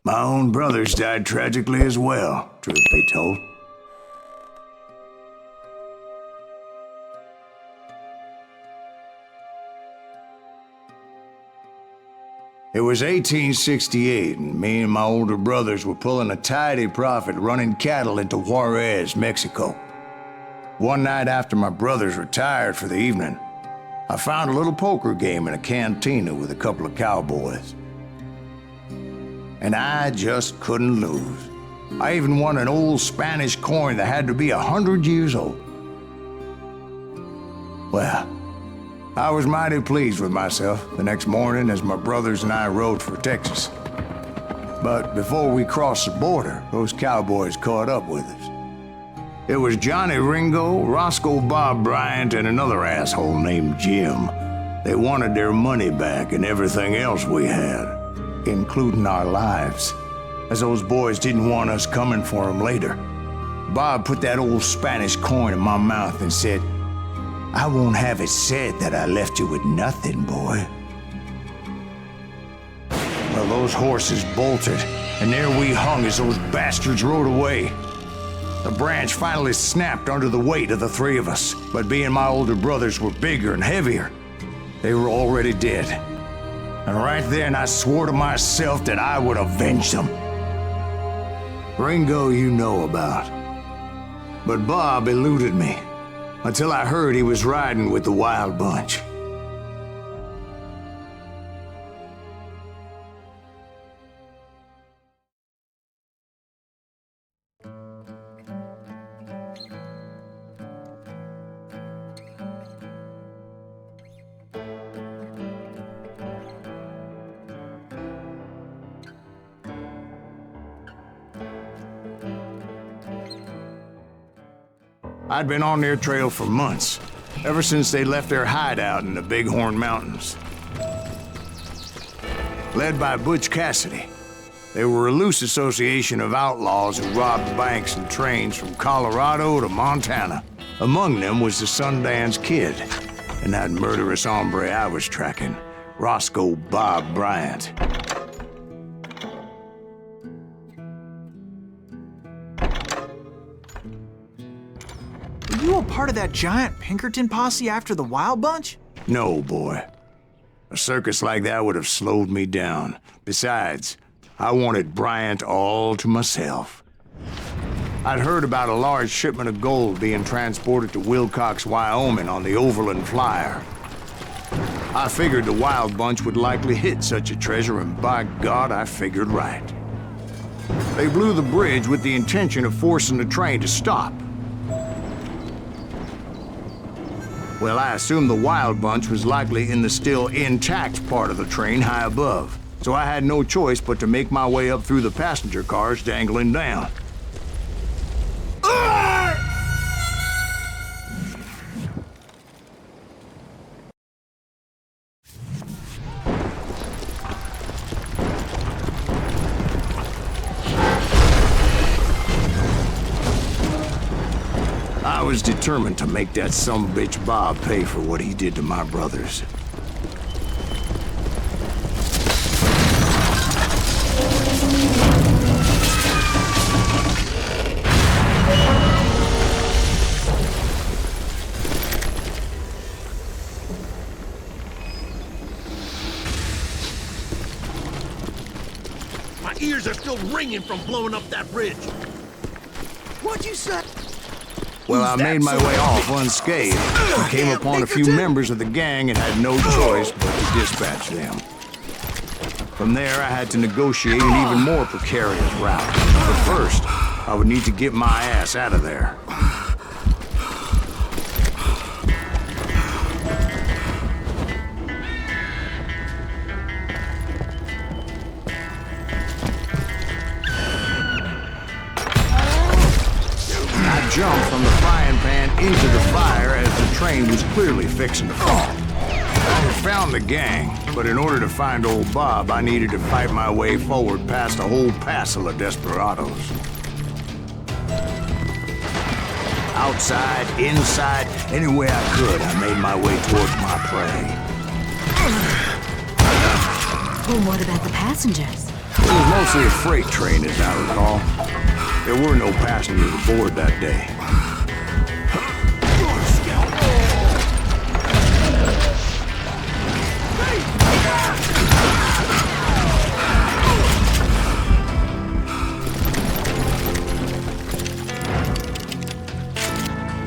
My own brothers died tragically as well, truth be told. It was 1868, and me and my older brothers were pulling a tidy profit running cattle into Juarez, Mexico. One night after my brothers retired for the evening, I found a little poker game in a cantina with a couple of cowboys. And I just couldn't lose. I even won an old Spanish coin that had to be 100 years old. Well, I was mighty pleased with myself the next morning as my brothers and I rode for Texas. But before we crossed the border, those cowboys caught up with us. It was Johnny Ringo, Roscoe Bob Bryant, and another asshole named Jim. They wanted their money back and everything else we had, including our lives, as those boys didn't want us coming for them later. Bob put that old Spanish coin in my mouth and said, "I won't have it said that I left you with nothing, boy." Well, those horses bolted, and there we hung as those bastards rode away. The branch finally snapped under the weight of the three of us, but being my older brothers were bigger and heavier, they were already dead. And right then I swore to myself that I would avenge them. Ringo you know about. But Bob eluded me, until I heard he was riding with the Wild Bunch. I'd been on their trail for months, ever since they left their hideout in the Bighorn Mountains. Led by Butch Cassidy, they were a loose association of outlaws who robbed banks and trains from Colorado to Montana. Among them was the Sundance Kid, and that murderous hombre I was tracking, Roscoe Bob Bryant. Were you a part of that giant Pinkerton posse after the Wild Bunch? No, boy. A circus like that would have slowed me down. Besides, I wanted Bryant all to myself. I'd heard about a large shipment of gold being transported to Wilcox, Wyoming on the Overland Flyer. I figured the Wild Bunch would likely hit such a treasure, and by God, I figured right. They blew the bridge with the intention of forcing the train to stop. Well, I assumed the Wild Bunch was likely in the still intact part of the train high above, so I had no choice but to make my way up through the passenger cars dangling down. I was determined to make that sumbitch Bob pay for what he did to my brothers. My ears are still ringing from blowing up that bridge. What'd you say? Well, I made my way off unscathed and came upon a few members of the gang and had no choice but to dispatch them. From there, I had to negotiate an even more precarious route. But first, I would need to get my ass out of there. I jumped from the frying pan into the fire as the train was clearly fixing to fall. I had found the gang, but in order to find old Bob, I needed to fight my way forward past a whole passel of desperados. Outside, inside, any way I could, I made my way towards my prey. Well, what about the passengers? It was mostly a freight train, as I recall. There were no passengers aboard that day.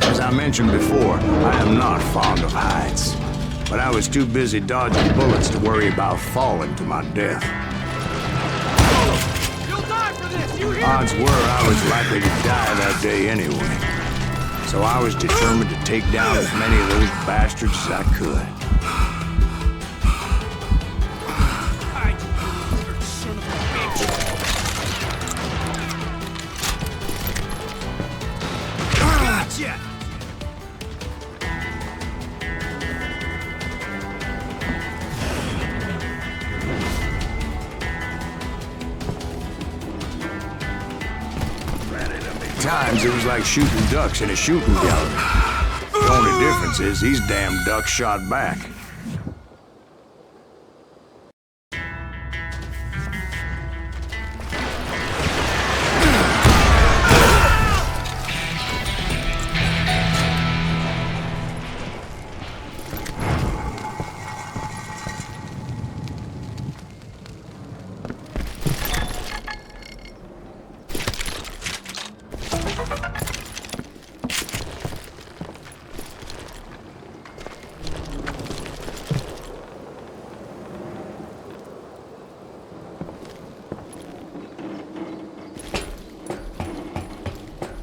As I mentioned before, I am not fond of heights. But I was too busy dodging bullets to worry about falling to my death. You'll die for this, you hear? Odds were I was likely to die that day anyway. So I was determined to take down as many of those bastards as I could. Son of a bitch. Gotcha! Times it was like shooting ducks in a shooting gallery. The only difference is these damn ducks shot back.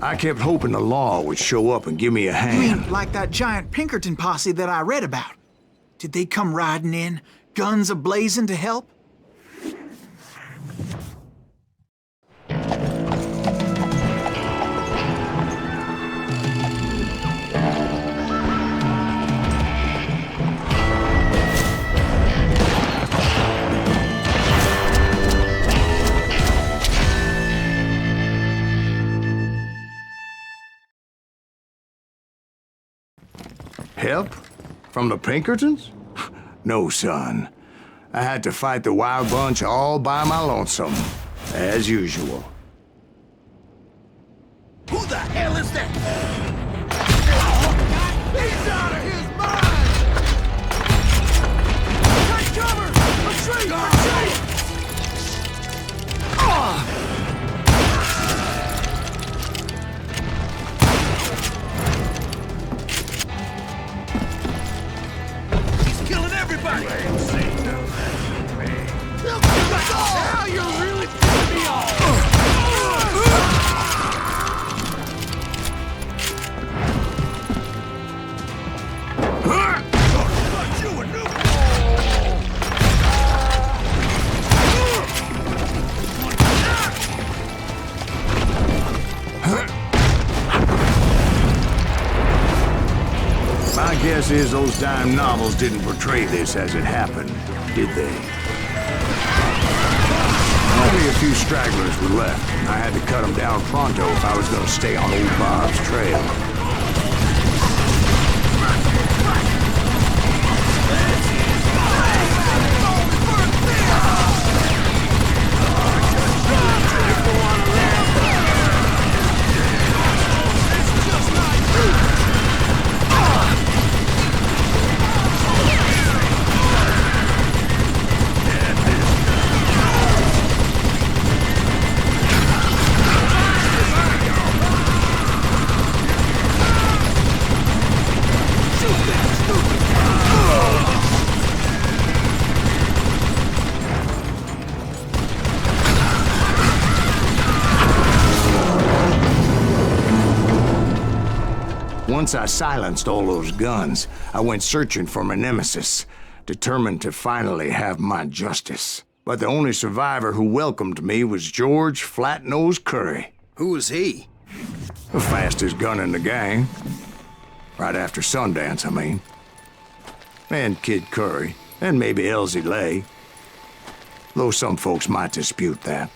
I kept hoping the law would show up and give me a You hand. mean like that giant Pinkerton posse that I read about? Did they come riding in, guns a-blazing to help? Help? From the Pinkertons? No, son. I had to fight the wild bunch all by my lonesome, as usual. Who the hell is that? He's out of his mind! Take cover! Retreat! Retreat! He's killing everybody! Now you're really pissing me off! My guess is those dime novels didn't portray this as it happened, did they? Only a few stragglers were left, and I had to cut them down pronto if I was going to stay on old Bob's trail. Once I silenced all those guns, I went searching for my nemesis, determined to finally have my justice. But the only survivor who welcomed me was George Flat-Nosed Curry. Who was he? The fastest gun in the gang. Right after Sundance, I mean. And Kid Curry, and maybe Elsie Lay. Though some folks might dispute that.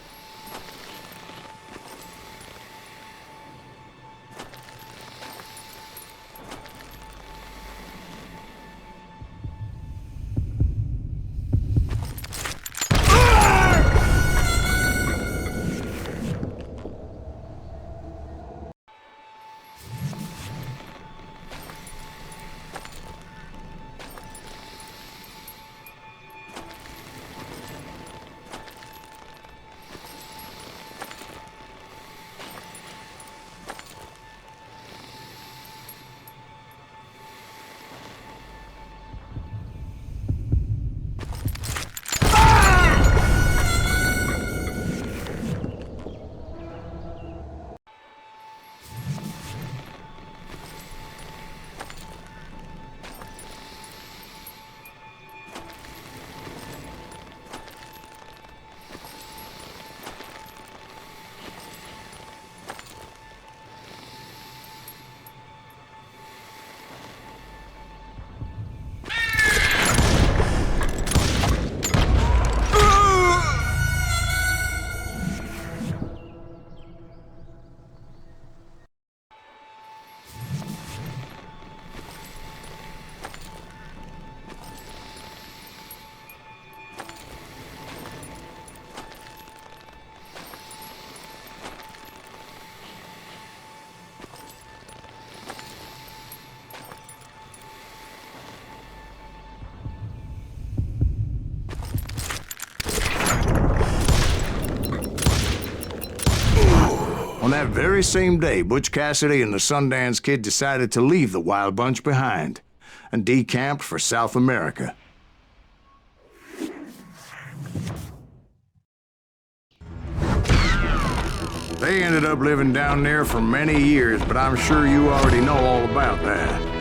that very same day, Butch Cassidy and the Sundance Kid decided to leave the Wild Bunch behind and decamped for South America. They ended up living down there for many years, but I'm sure you already know all about that.